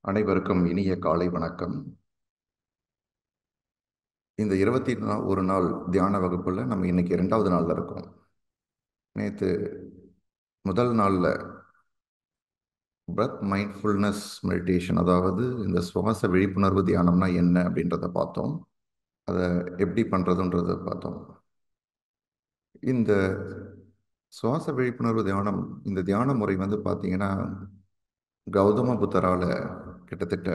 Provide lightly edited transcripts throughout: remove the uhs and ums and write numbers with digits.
அனைவருக்கும் இனிய காலை வணக்கம். இந்த 21 நாள் தியான வகுப்புல நம்ம இன்னைக்கு 2வது நாள்ல இருக்கோம். நேற்று முதல் நாள்ல பிரத் மைண்ட்ஃபுல்னஸ் மெடிடேஷன், அதாவது இந்த சுவாச விழிப்புணர்வு தியானம்னா என்ன அப்படின்றத பார்த்தோம். அதை எப்படி பண்றதுன்றத பார்த்தோம். இந்த சுவாச விழிப்புணர்வு தியானம், இந்த தியான முறை பார்த்தீங்கன்னா கௌதம புத்தரால கிட்டத்தட்ட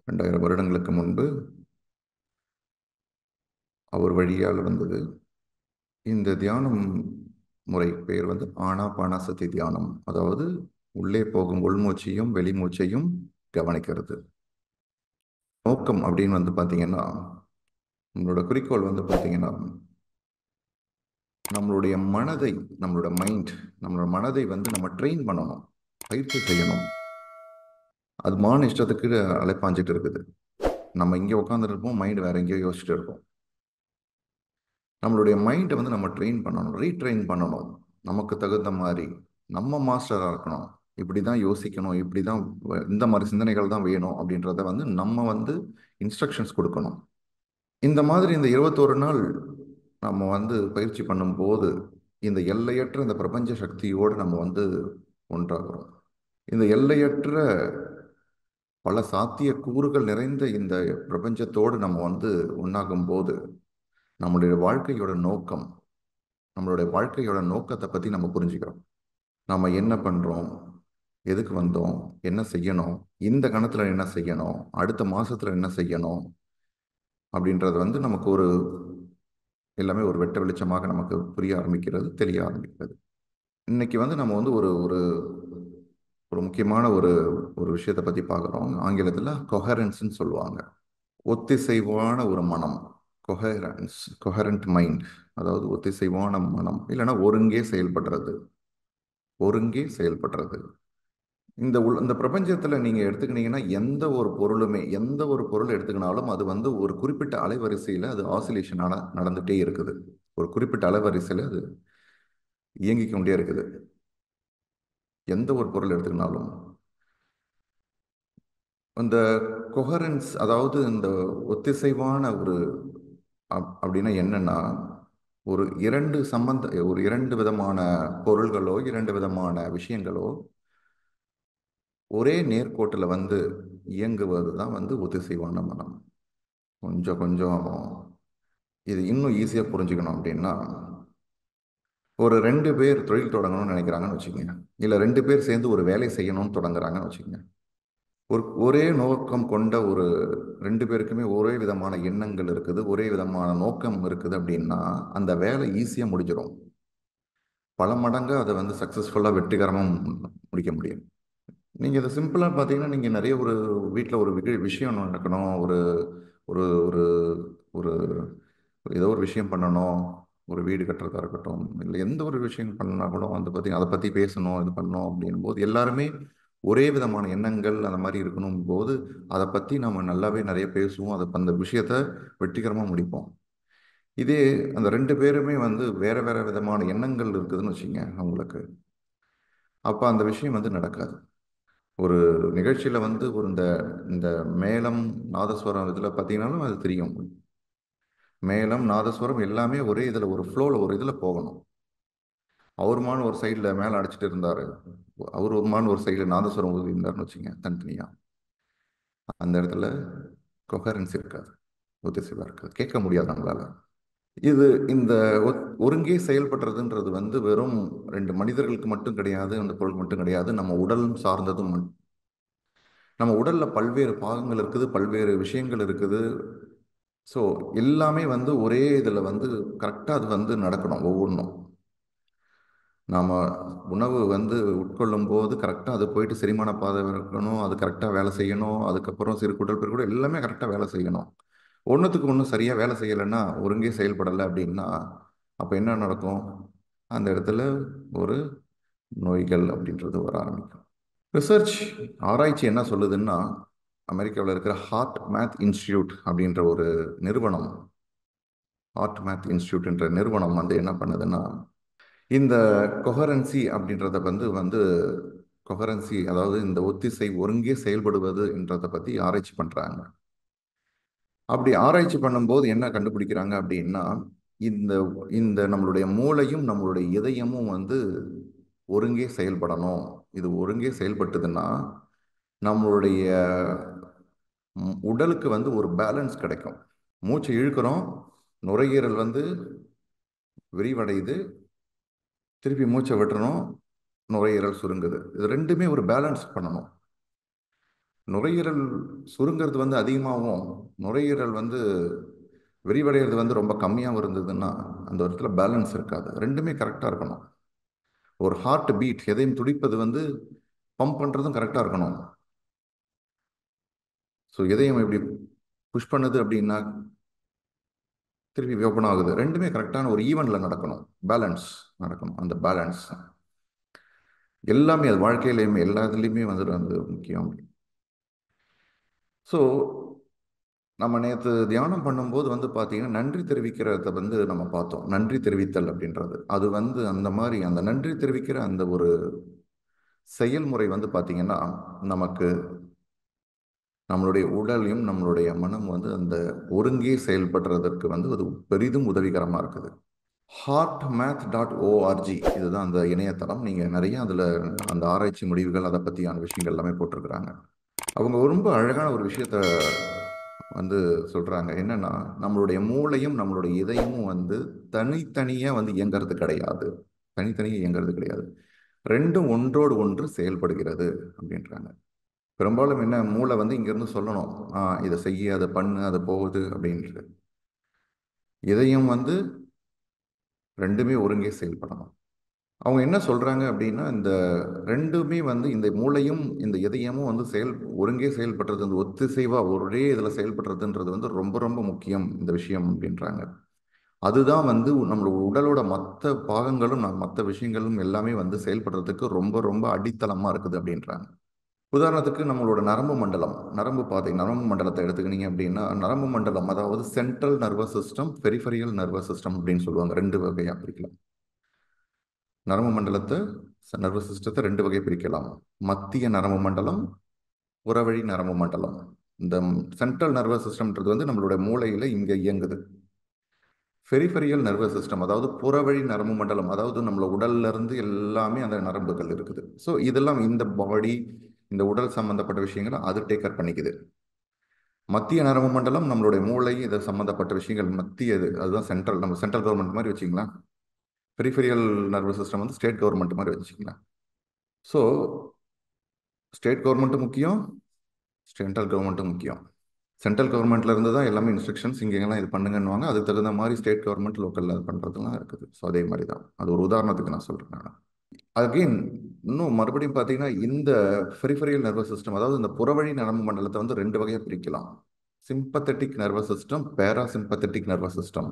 2000 வருடங்களுக்கு முன்பு அவர் வழியால் வந்தது. இந்த தியானம் முறை பெயர் ஆனாபானசதி தியானம், அதாவது உள்ளே போகும் உள்மூச்சையும் வெளிமூச்சையும் கவனிக்கிறது. நோக்கம் அப்படின்னு பார்த்தீங்கன்னா, நம்மளோட குறிக்கோள் பார்த்தீங்கன்னா, நம்மளுடைய மனதை, நம்மளோட மனதை நம்ம ட்ரெயின் பண்ணணும், பயிற்சி செய்யணும். அது இஷ்டத்துக்கு அலைப்பாஞ்சிட்டு இருக்குது. நம்ம இங்கே உட்காந்துட்டு இருப்போம், மைண்ட் வேற எங்கேயோ யோசிச்சுட்டு இருப்போம். நம்மளுடைய மைண்டை நம்ம ட்ரெயின் பண்ணணும், ரீட்ரெயின் பண்ணணும். நமக்கு தகுந்த மாதிரி நம்ம மாஸ்டராக இருக்கணும். இப்படி தான் யோசிக்கணும், இப்படி தான், இந்த மாதிரி சிந்தனைகள் தான் வேணும் அப்படின்றத நம்ம இன்ஸ்ட்ரக்ஷன்ஸ் கொடுக்கணும். இந்த மாதிரி இந்த 21 நாள் நம்ம பயிற்சி பண்ணும்போது இந்த எல்லையற்ற இந்த பிரபஞ்ச சக்தியோடு நம்ம ஒன்றாகிறோம். இந்த எல்லையற்ற பல சாத்திய கூறுகள் நிறைந்த இந்த பிரபஞ்சத்தோடு நம்ம ஒன்றாகும் போது நம்மளுடைய வாழ்க்கையோட நோக்கத்தை பற்றி நம்ம புரிஞ்சுக்கிறோம். நம்ம என்ன பண்ணுறோம், எதுக்கு வந்தோம், என்ன செய்யணும், இந்த கணத்தில் என்ன செய்யணும், அடுத்த மாதத்தில் என்ன செய்யணும் அப்படின்றது நமக்கு எல்லாமே ஒரு வெட்ட வெளிச்சமாக நமக்கு புரிய ஆரம்பிக்கிறது, தெரிய ஆரம்பிக்கிறது. இன்னைக்கு நம்ம ஒரு ஒரு ஒரு முக்கியமான ஒரு விஷயத்தை பற்றி பார்க்குறோம். ஆங்கிலத்தில் கொஹரன்ஸ்ன்னு சொல்லுவாங்க. ஒத்திசைவான ஒரு மனம், கொஹரண்ட் மைண்ட், அதாவது ஒத்திசைவான மனம், இல்லைன்னா ஒருங்கே செயல்படுறது. இந்த பிரபஞ்சத்தில் நீங்கள் எடுத்துக்கிட்டீங்கன்னா எந்த ஒரு பொருள் எடுத்துக்கினாலும் அது ஒரு குறிப்பிட்ட அலைவரிசையில் அது ஆசிலேஷனால நடந்துகிட்டே இருக்குது. ஒரு குறிப்பிட்ட அலைவரிசையில் அது இயங்கிக் கொண்டே இருக்குது. எந்த ஒரு பொருள் எடுத்துக்கினாலும் அந்த கொஹரன்ஸ், அதாவது இந்த ஒத்திசைவான அப்படின்னா என்னன்னா, ஒரு இரண்டு விதமான பொருள்களோ, இரண்டு விதமான விஷயங்களோ ஒரே நேர்கோட்டில் இயங்குவது தான் ஒத்திசைவான மனம். கொஞ்சம் கொஞ்சம் இது இன்னும் ஈஸியாக புரிஞ்சுக்கணும் அப்படின்னா, ஒரு 2 பேர் தொழில் தொடங்கணும்னு நினைக்கிறாங்கன்னு வச்சுக்கோங்க, இல்லை 2 பேர் சேர்ந்து ஒரு வேலை செய்யணும்னு தொடங்குறாங்கன்னு வச்சுக்கோங்க. ஒரே நோக்கம் கொண்ட 2 பேருக்குமே ஒரே விதமான எண்ணங்கள் இருக்குது, ஒரே விதமான நோக்கம் இருக்குது அப்படின்னா அந்த வேலை ஈஸியாக முடிஞ்சிடும். பல மடங்கு அதை சக்ஸஸ்ஃபுல்லாக வெற்றிகரமாக முடிக்க முடியும். நீங்கள் இதை சிம்பிளாக பார்த்தீங்கன்னா, நீங்கள் நிறைய வீட்டில் ஒரு விஷயம் நடக்கணும், ஒரு ஒரு ஒரு ஒரு ஏதோ ஒரு விஷயம் பண்ணணும், ஒரு வீடு கட்டுறதா இருக்கட்டும், இல்லை எந்த ஒரு விஷயம் பண்ணா கூட பார்த்தீங்கன்னா அதை பற்றி பேசணும், இது பண்ணணும் அப்படின் போது எல்லாருமே ஒரே விதமான எண்ணங்கள் அந்த மாதிரி இருக்கணும் போது அதை பற்றி நம்ம நல்லாவே நிறைய பேசுவோம், அந்த விஷயத்த வெற்றிகரமாக முடிப்போம். இதே அந்த 2 பேருமே வேற வேற விதமான எண்ணங்கள் இருக்குதுன்னு வச்சுங்க அவங்களுக்கு, அப்போ அந்த விஷயம் நடக்காது. ஒரு நிகழ்ச்சியில் இந்த இந்த மேளம் நாதஸ்வரம் இதில் பார்த்தீங்கன்னாலும் அது தெரியும். மேளம் நாதஸ்வரம் எல்லாமே ஒரே இதில் ஒரு ஃப்ளோவில் ஒரு இதில் போகணும். அவருமான ஒரு சைடில் மேலே அடிச்சுட்டு இருந்தார், அவருமான ஒரு சைடில் நாதஸ்வரம் ஊதி இருந்தார்னு வச்சுங்க, தனித்தனியாக அந்த இடத்துல கொஹரன்ஸ் இருக்காது, ஒத்திசைவாக இருக்காது, கேட்க முடியாது நம்மளால. இந்த ஒருங்கே செயல்படுறதுன்றது வெறும் 2 மனிதர்களுக்கு மட்டும் கிடையாது, அந்த பொருள் மட்டும் கிடையாது, நம்ம உடல் சார்ந்ததும். நம்ம உடல்ல பல்வேறு பாகங்கள் இருக்குது, பல்வேறு விஷயங்கள் இருக்குது. ஸோ எல்லாமே ஒரே இதில் கரெக்டாக அது நடக்கணும். ஒவ்வொன்றும் நாம் உணவு உட்கொள்ளும் போது கரெக்டாக அது போயிட்டு செரிமான பாதை இருக்கணும், அது கரெக்டாக வேலை செய்யணும். அதுக்கப்புறம் சிறுகுடல் பெருகுடல் எல்லாமே கரெக்டாக வேலை செய்யணும். ஒன்றுத்துக்கு ஒன்றும் சரியாக வேலை செய்யலைன்னா, ஒருங்கே செயல்படலை அப்படின்னா அப்போ என்ன நடக்கும்? அந்த இடத்துல ஒரு நோய்கள் அப்படின்றது வர ஆரம்பிக்கும். ஆராய்ச்சி என்ன சொல்லுதுன்னா, அமெரிக்காவில் இருக்கிற ஹார்ட் மேத் இன்ஸ்டிடியூட் அப்படின்ற ஒரு நிறுவனம், ஹார்ட் மேத் இன்ஸ்டிடியூட் என்ற நிறுவனம் என்ன பண்ணுதுன்னா, இந்த கொஹரன்சி அப்படின்றத வந்து கொஹரன்சி, அதாவது இந்த ஒத்திசை ஒருங்கே செயல்படுவது என்றதை பற்றி ஆராய்ச்சி பண்ணுறாங்க. அப்படி ஆராய்ச்சி பண்ணும்போது என்ன கண்டுபிடிக்கிறாங்க அப்படின்னா, இந்த இந்த நம்மளுடைய மூளையும் நம்மளுடைய இதயமும் வந்து ஒருங்கே செயல்படணும். இது ஒருங்கே செயல்பட்டதுன்னா நம்மளுடைய உடலுக்கு வந்து ஒரு பேலன்ஸ் கிடைக்கும். மூச்சு இழுக்கிறோம், நுரையீரல் வந்து விரிவடையுது, திருப்பி மூச்சை விட்டுறணும், நுரையீரல் சுருங்குது. இது ரெண்டுமே ஒரு பேலன்ஸ் பண்ணணும். நுரையீரல் சுருங்கிறது வந்து அதிகமாகவும் நுரையீரல் வந்து விரிவடைகிறது வந்து ரொம்ப கம்மியாகவும் இருந்ததுன்னா அந்த இடத்துல பேலன்ஸ் இருக்காது. ரெண்டுமே கரெக்டாக இருக்கணும். ஒரு ஹார்ட் பீட், எதையும் துடிப்பது வந்து பம்ப் பண்ணுறதும் கரெக்டாக இருக்கணும். ஸோ இதயம் எப்படி புஷ் பண்ணுது அப்படின்னா திருப்பி ஓப்பன் ஆகுது. ரெண்டுமே கரெக்டான ஒரு ஈவெண்ட்ல நடக்கணும், பேலன்ஸ் நடக்கணும். அந்த பேலன்ஸ் எல்லாமே அது வாழ்க்கையிலையுமே எல்லா இதுலேயுமே வந்து முக்கியம். ஸோ நம்ம நேற்று தியானம் பண்ணும்போது வந்து பார்த்தீங்கன்னா நன்றி தெரிவிக்கிறத வந்து நம்ம பார்த்தோம். நன்றி தெரிவித்தல் அப்படின்றது அது வந்து அந்த மாதிரி அந்த நன்றி தெரிவிக்கிற அந்த ஒரு செயல்முறை வந்து பார்த்தீங்கன்னா நமக்கு நம்மளுடைய உடலையும் நம்மளுடைய மனம் வந்து அந்த ஒருங்கே செயல்படுறதற்கு வந்து அது பெரிதும் உதவிகரமாக இருக்குது. heartmath.org இதுதான் அந்த இணையதளம். நீங்கள் நிறைய அதில் அந்த ஆராய்ச்சி முடிவுகள் அதை பற்றியான விஷயங்கள் எல்லாமே போட்டிருக்கிறாங்க. அவங்க ரொம்ப அழகான ஒரு விஷயத்த வந்து சொல்கிறாங்க. என்னன்னா, நம்மளுடைய மூளையும் நம்மளுடைய இதயமும் வந்து தனித்தனியாக வந்து இயங்கிறது கிடையாது. தனித்தனியாக இயங்கிறது கிடையாது. ரெண்டும் ஒன்றோடு ஒன்று செயல்படுகிறது அப்படின்றாங்க. பெரும்பாலும் என்ன, மூளை வந்து இங்கேருந்து சொல்லணும், இதை செய்ய, அதை பண்ணு, அதை போகுது அப்படின்ட்டு. இதயம் வந்து ரெண்டுமே ஒருங்கே செயல்படணும். அவங்க என்ன சொல்றாங்க அப்படின்னா, இந்த ரெண்டுமே வந்து இந்த மூளையும் இந்த இதயமும் வந்து ஒருங்கே செயல்படுறது, அந்த ஒத்திசைவா ஒரே இதில் செயல்படுறதுன்றது வந்து ரொம்ப ரொம்ப முக்கியம் இந்த விஷயம் அப்படின்றாங்க. அதுதான் வந்து நம்மளோட உடலோட மற்ற பாகங்களும் மற்ற விஷயங்களும் எல்லாமே வந்து செயல்படுறதுக்கு ரொம்ப ரொம்ப அடித்தளமாக இருக்குது அப்படின்றாங்க. உதாரணத்துக்கு நம்மளோட நரம்பு மண்டலம், நரம்பு பாதை, நரம்பு மண்டலத்தை எடுத்துக்கினீங்க அப்படின்னா, நரம்பு மண்டலம் அதாவது central nervous system, peripheral nervous system அப்படின்னு சொல்லுவாங்க. ரெண்டு வகையாக பிரிக்கலாம் நரம்பு மண்டலத்தை. நர்வஸ் சிஸ்டத்தை ரெண்டு வகை பிரிக்கலாம். மத்திய நரம்பு மண்டலம், புறவழி நரம்பு மண்டலம். இந்த சென்ட்ரல் நர்வஸ் சிஸ்டம்ன்றது வந்து நம்மளுடைய மூளையில் இங்கே இயங்குது. பெரிஃபெரியல் நர்வஸ் சிஸ்டம் அதாவது புறவழி நரம்பு மண்டலம், அதாவது நம்மளோட உடல்ல இருந்து எல்லாமே அந்த நரம்புகள் இருக்குது. ஸோ இதெல்லாம் இந்த பாடி, இந்த உடல் சம்பந்தப்பட்ட விஷயங்களை அது டேக்கர் பண்ணிக்குது. மத்திய நரம்பு மண்டலம் நம்மளுடைய மூளை, இதை சம்பந்தப்பட்ட விஷயங்கள் மத்திய இது, அதுதான் சென்ட்ரல். நம்ம சென்ட்ரல் கவர்மெண்ட் மாதிரி வச்சுக்கலாம். பெரிஃபெரியல் நர்வஸ் சிஸ்டம் வந்து ஸ்டேட் கவர்மெண்ட் மாதிரி வச்சுக்கலாம். ஸோ ஸ்டேட் கவர்மெண்ட்டும் முக்கியம், சென்ட்ரல் கவர்மெண்ட்டும் முக்கியம். சென்ட்ரல் கவர்மெண்ட்ல இருந்து தான் எல்லாமே இன்ஸ்ட்ரக்ஷன்ஸ் இங்கெல்லாம் இது பண்ணுங்கன்னுவாங்க. அதுக்கு தகுந்த மாதிரி ஸ்டேட் கவர்மெண்ட் லோக்கலில் அது பண்ணுறதுலாம் இருக்குது. ஸோ அதே மாதிரி தான். அது ஒரு உதாரணத்துக்கு நான் சொல்கிறேன். அகெயின் இன்னும் மறுபடியும் பார்த்தீங்கன்னா, இந்த பெரிஃபெரியல் நர்வஸ் சிஸ்டம் அதாவது இந்த புறவழி நரம்பு மண்டலத்தை வந்து ரெண்டு வகையாக பிரிக்கலாம். Sympathetic nervous system, parasympathetic nervous system.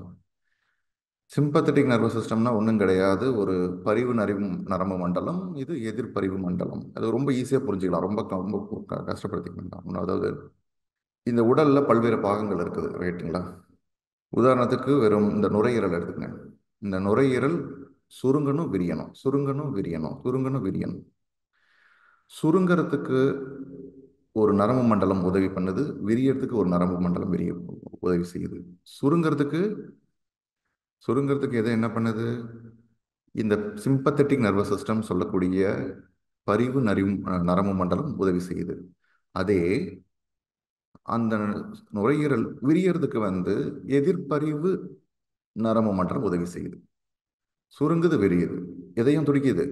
Sympathetic nervous சிஸ்டம்னா ஒன்றும் கிடையாது, ஒரு பரிவு நரம்பு மண்டலம். இது எதிர்பரிவு மண்டலம். அது ரொம்ப ஈஸியாக புரிஞ்சுக்கலாம், ரொம்ப ரொம்ப கஷ்டப்படுத்திக்க வேண்டாம். அதாவது இந்த உடல்ல பல்வேறு பாகங்கள் இருக்குது, ரைட்டுங்களா? உதாரணத்துக்கு வெறும் இந்த நுரையீரல் எடுத்துக்கங்க. இந்த நுரையீரல் சுருங்கணும் விரியணும், சுருங்கணும் விரியணும், சுருங்கணும் விரியணும். சுருங்கிறதுக்கு ஒரு நரம்பு மண்டலம் உதவி பண்ணுது, விரியறதுக்கு ஒரு நரம்பு மண்டலம் உதவி செய்யுது. சுருங்கிறதுக்கு எது என்ன பண்ணுது? இந்த சிம்பத்தட்டிக் நர்வஸ் சிஸ்டம் சொல்லக்கூடிய பரிவு நரம்பு மண்டலம் உதவி செய்யுது. அதே அந்த நுரையீரல் விரியறதுக்கு வந்து எதிர்பரிவு நரம்பு மண்டலம் உதவி செய்யுது. சுருங்குது விரியுது, இதயம் துடிக்குது,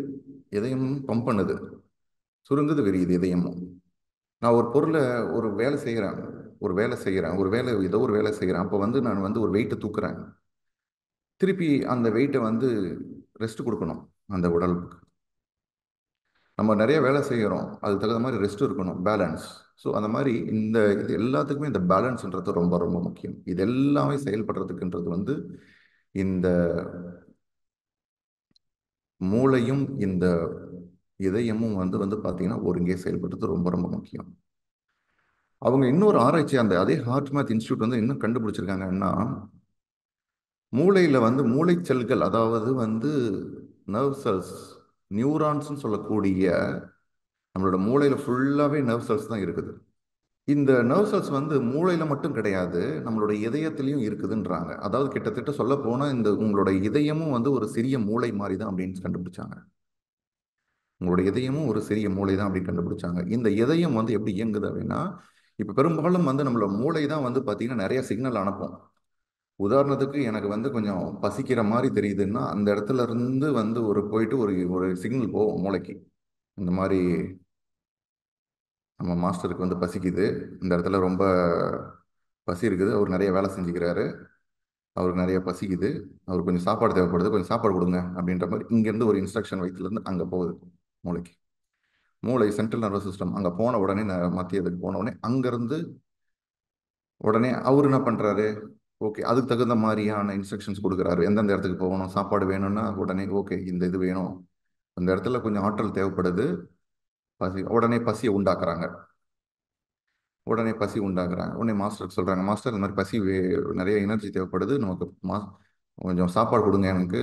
இதயம் பம்ப் பண்ணுது, சுருங்குது விரியுது இதயமும். நான் ஒரு பொருளை ஒரு வேலை செய்கிறேன், ஏதோ ஒரு வேலை செய்கிறேன். அப்போ வந்து நான் வந்து ஒரு வெயிட்டை தூக்குறேன். திருப்பி அந்த வெயிட்டை வந்து ரெஸ்ட் கொடுக்கணும் அந்த உடலுக்கு. நம்ம நிறைய வேலை செய்கிறோம், அதுக்கு தகுந்த மாதிரி ரெஸ்ட் இருக்கணும், பேலன்ஸ். ஸோ அந்த மாதிரி இது எல்லாத்துக்குமே இந்த பேலன்ஸ்ன்றது ரொம்ப ரொம்ப முக்கியம். இது எல்லாமே செயல்படுறதுக்குன்றது வந்து இந்த மூளையும் இந்த இதயமும் வந்து வந்து பார்த்தீங்கன்னா ஒருங்கே செயல்படுறது ரொம்ப ரொம்ப முக்கியம். அவங்க இன்னொரு ஆராய்ச்சி, அந்த அதே ஹார்ட்மேத் இன்ஸ்டியூட் வந்து இன்னும் கண்டுபிடிச்சிருக்காங்கன்னா, மூளையில் வந்து மூளை செல்கள், அதாவது வந்து நர்வ் செல்ஸ், நியூரான்ஸ்னு சொல்லக்கூடிய நம்மளோட மூளையில் ஃபுல்லாகவே நர்வ் செல்ஸ் தான் இருக்குது. இந்த நர்வ் செல்ஸ் வந்து மூளையில் மட்டும் கிடையாது, நம்மளோட இதயத்திலையும் இருக்குதுன்றாங்க. அதாவது கிட்டத்தட்ட சொல்ல போனால் இந்த உங்களோட இதயமும் வந்து ஒரு சிறிய மூளை மாதிரி தான் அப்படின்னு கண்டுபிடிச்சாங்க. உங்களோட இதயமும் ஒரு சிறிய மூளை தான் அப்படின்னு கண்டுபிடிச்சாங்க. இந்த இதயம் வந்து எப்படி இயங்குது அப்படின்னா, இப்போ பெரும்பாலும் வந்து நம்மளோட மூளை தான் வந்து பார்த்தீங்கன்னா நிறைய சிக்னல் அனுப்பும். உதாரணத்துக்கு எனக்கு வந்து கொஞ்சம் பசிக்கிற மாதிரி தெரியுதுன்னா அந்த இடத்துல இருந்து வந்து போயிட்டு ஒரு ஒரு சிக்னல் போகும் மூளைக்கு. இந்த மாதிரி நம்ம மாஸ்டருக்கு வந்து பசிக்குது, இந்த இடத்துல ரொம்ப பசி இருக்குது, அவர் நிறைய வேலை செஞ்சுக்கிறாரு, அவருக்கு நிறைய பசிக்குது, அவருக்கு கொஞ்சம் சாப்பாடு தேவைப்படுது, கொஞ்சம் சாப்பாடு கொடுங்க அப்படின்ற மாதிரி இங்கேருந்து ஒரு இன்ஸ்ட்ரக்ஷன் வயிற்றுலேருந்து அங்கே போகுது மூளைக்கு. மூளை சென்ட்ரல் நர்வஸ் சிஸ்டம் அங்கே போன உடனே மத்தியதுக்கு போன உடனே அங்கேருந்து உடனே அவர் என்ன பண்ணுறாரு, ஓகே அதுக்கு தகுந்த மாதிரியான இன்ஸ்ட்ரக்ஷன்ஸ் கொடுக்குறாரு. எந்தெந்த இடத்துக்கு போகணும், சாப்பாடு வேணும்னா உடனே ஓகே இந்த இது வேணும், அந்த இடத்துல கொஞ்சம் ஆற்றல் தேவைப்படுது, உடனே பசியை உண்டாக்குறாங்க. உடனே மாஸ்டருக்கு சொல்கிறாங்க, மாஸ்டர் இந்த மாதிரி நிறைய எனர்ஜி தேவைப்படுது நமக்கு, கொஞ்சம் சாப்பாடு கொடுங்க எனக்கு.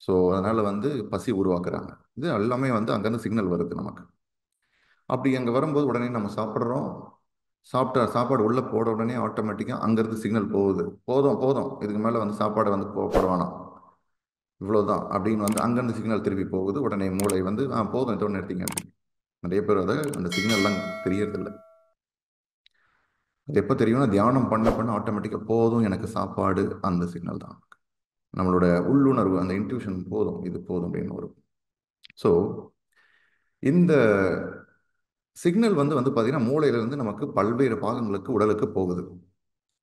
ஸோ அதனால் வந்து பசி உருவாக்குறாங்க. இது எல்லாமே வந்து அங்கேருந்து சிக்னல் வருது நமக்கு. அப்படி அங்கே வரும்போது உடனே நம்ம சாப்பிட்றோம், சாப்பாடு உள்ளே போட உடனே ஆட்டோமேட்டிக்காக அங்கேருந்து சிக்னல் போகுது, போதும் போதும் இதுக்கு மேலே வந்து சாப்பாடு வந்து போட வேணாம், இவ்வளோதான் அப்படின்னு வந்து அங்கேருந்து சிக்னல் திருப்பி போகுது. உடனே மூளை வந்து போதும் இதோட நிறுத்திங்க அப்படின்னு. நிறைய பேர் அதை அந்த சிக்னல்லாம் தெரியறதில்லை. அது எப்போ தெரியும்னா தியானம் பண்ண பண்ண ஆட்டோமேட்டிக்காக போதும் எனக்கு சாப்பாடு, அந்த சிக்னல் தான் நம்மளோட உள்ளுணர்வு, அந்த இன்ட்யூஷன் போதும் இது போதும் அப்படின்னு வரும். ஸோ இந்த சிக்னல் வந்து பார்த்தீங்கன்னா மூளையிலிருந்து நமக்கு பல்வேறு பாகங்களுக்கு உடலுக்கு போகுது.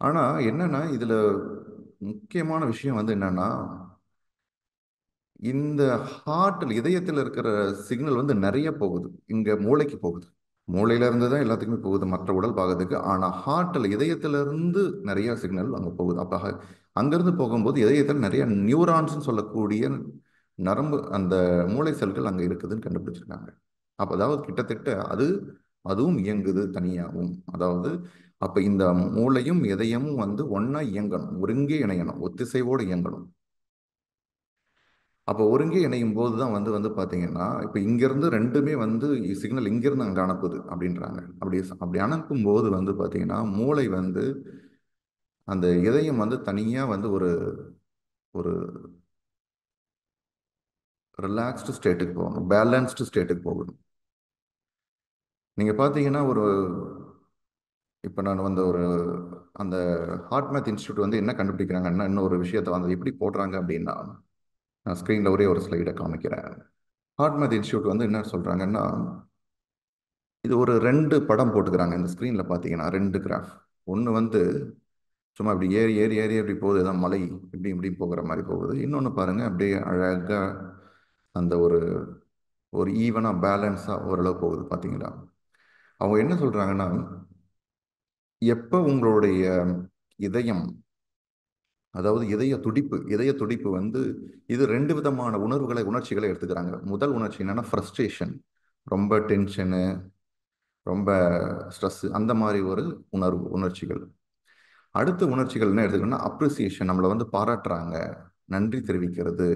ஆனால் என்னன்னா இதில் முக்கியமான விஷயம் வந்து என்னன்னா, இந்த இதயத்தில் இருக்கிற சிக்னல் வந்து நிறைய போகுது, இங்கே மூளைக்கு போகுது. மூளையில இருந்து தான் எல்லாத்துக்குமே போகுது மற்ற உடல் பாகத்துக்கு. ஆனால் ஹார்ட்டில் இதயத்துல இருந்து நிறைய சிக்னல் அங்கே போகுது. அப்போ அங்கேருந்து போகும்போது இதயத்தில் நிறைய நியூரான்ஸ்னு சொல்லக்கூடிய நரம்பு, அந்த மூளை செல்கள் அங்கே இருக்குதுன்னு கண்டுபிடிச்சிருக்காங்க. அப்போ அதாவது கிட்டத்தட்ட அதுவும் இயங்குது தனியாகவும். அதாவது அப்போ இந்த மூளையும் இதயமும் வந்து ஒன்றா இயங்கணும், ஒருங்கே இணையணும், ஒத்திசைவோடு இயங்கணும். அப்போ ஒருங்கே இணையும் போது தான் வந்து வந்து பார்த்தீங்கன்னா இப்போ இங்கேருந்து ரெண்டுமே வந்து சிக்னல் இங்கேருந்து அங்கே அனுப்புது அப்படின்றாங்க. அப்படி அனுப்பும்போது வந்து பார்த்தீங்கன்னா மூளை வந்து அந்த இதயம் வந்து தனியாக வந்து ஒரு ஒரு ரிலாக்ஸ்டு ஸ்டேட்டுக்கு போகணும், பேலன்ஸ்டு ஸ்டேட்டுக்கு போகணும். நீங்கள் பார்த்தீங்கன்னா இப்போ நான் வந்து அந்த ஹார்ட் மேத் இன்ஸ்டியூட் வந்து என்ன கண்டுபிடிக்கிறாங்கன்னா, இன்னொரு விஷயத்தை வந்து எப்படி போடுறாங்க அப்படின்னா, நான் ஸ்க்ரீனில் ஒரே ஒரு ஸ்லைடை காமிக்கிறேன். ஹார்ட் மேத் இன்ஸ்டியூட் வந்து என்ன சொல்கிறாங்கன்னா, இது ஒரு 2 படம் போட்டுக்கிறாங்க இந்த ஸ்க்ரீனில் பார்த்தீங்கன்னா, 2 கிராஃப். ஒன்று வந்து சும்மா இப்படி ஏறி ஏறி ஏறி அப்படி போகுது, ஏதாவது மலை இப்படி இப்படி போகிற மாதிரி போகுது. இன்னொன்று பாருங்கள் அப்படியே அழகாக அந்த ஒரு ஒரு ஈவனாக பேலன்ஸாக ஓரளவு போகுது பார்த்தீங்களா. அவங்க என்ன சொல்கிறாங்கன்னா, எப்போ உங்களுடைய இதயம், அதாவது இதய துடிப்பு வந்து இது 2 விதமான உணர்ச்சிகளை எடுத்துக்கிறாங்க. முதல் உணர்ச்சி என்னன்னா ஃப்ரஸ்ட்ரேஷன், ரொம்ப டென்ஷனு, ரொம்ப ஸ்ட்ரெஸ், அந்த மாதிரி ஒரு உணர்ச்சிகள். அடுத்த உணர்ச்சிகள் என்ன எடுத்துக்கணும்னா அப்ரிசியேஷன், நம்மளை வந்து பாராட்டுறாங்க, நன்றி தெரிவிக்கிறது.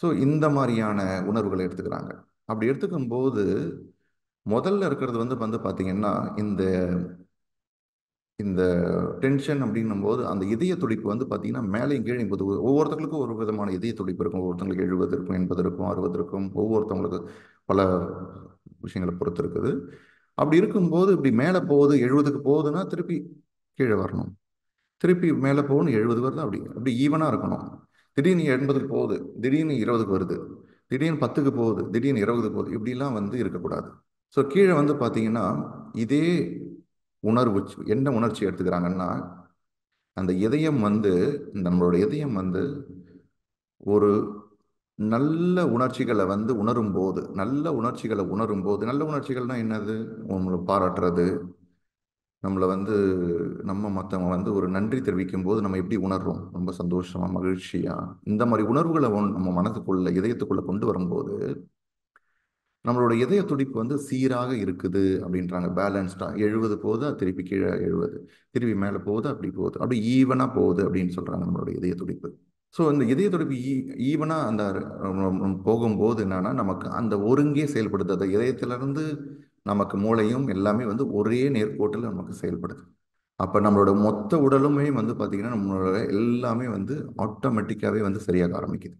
ஸோ இந்த மாதிரியான உணர்வுகளை எடுத்துக்கிறாங்க. அப்படி எடுத்துக்கும் போது முதல்ல இருக்கிறது வந்து பார்த்தீங்கன்னா இந்த இந்த டென்ஷன் அப்படின்னும் போது அந்த இதய துடிப்பு வந்து பார்த்தீங்கன்னா மேலேயும் கீழே போது. ஒவ்வொருத்தங்களுக்கும் ஒரு விதமான இதய துடிப்பு இருக்கும். ஒவ்வொருத்தங்களுக்கு 70 இருக்கும், 80 இருக்கும், 60 இருக்கும். ஒவ்வொருத்தவங்களுக்கு பல விஷயங்களை பொறுத்து இருக்குது. அப்படி இருக்கும்போது இப்படி மேலே போகுது, 70க்கு போகுதுன்னா திருப்பி கீழே வரணும், திருப்பி மேலே போகணும், 70 வருது, அப்படி அப்படி ஈவனாக இருக்கணும். திடீர்னு 80க்கு போகுது, திடீர்னு 20க்கு வருது, திடீர்னு 10க்கு போகுது, திடீர்னு 20க்கு போகுது, இப்படிலாம் வந்து இருக்கக்கூடாது. ஸோ கீழே வந்து பார்த்தீங்கன்னா இதே உணர்வு என்ன உணர்ச்சி எடுத்துக்கிறாங்கன்னா, அந்த இதயம் வந்து நம்மளோட இதயம் வந்து ஒரு நல்ல உணர்ச்சிகளை வந்து நல்ல உணர்ச்சிகள்னா என்னது, நம்மளை பாராட்டுறது, நம்மளை வந்து மற்றவங்க வந்து ஒரு நன்றி தெரிவிக்கும் போது நம்ம எப்படி உணர்றோம், ரொம்ப சந்தோஷமா மகிழ்ச்சியா, இந்த மாதிரி உணர்வுகளை நம்ம மனதுக்குள்ள இதயத்துக்குள்ள கொண்டு வரும்போது நம்மளோட இதய துடிப்பு வந்து சீராக இருக்குது அப்படின்றாங்க. பேலன்ஸ்டா 70 போகுது, திருப்பி கீழே 70, திருப்பி மேலே போகுது, அப்படி ஈவனா போகுது அப்படின்னு சொல்றாங்க நம்மளோட இதய துடிப்பு. ஸோ இந்த இதய துடிப்பு ஈவனாக அந்த போகும்போது என்னன்னா நமக்கு அந்த ஒருங்கே செயல்படுது. அந்த இதயத்திலிருந்து நமக்கு மூளையும் எல்லாமே வந்து ஒரே நேர்கோட்டில் நமக்கு செயல்படுது. அப்போ நம்மளோட மொத்த உடலுமே வந்து பார்த்தீங்கன்னா நம்மளோட எல்லாமே வந்து ஆட்டோமேட்டிக்காகவே வந்து சரியாக ஆரம்பிக்குது.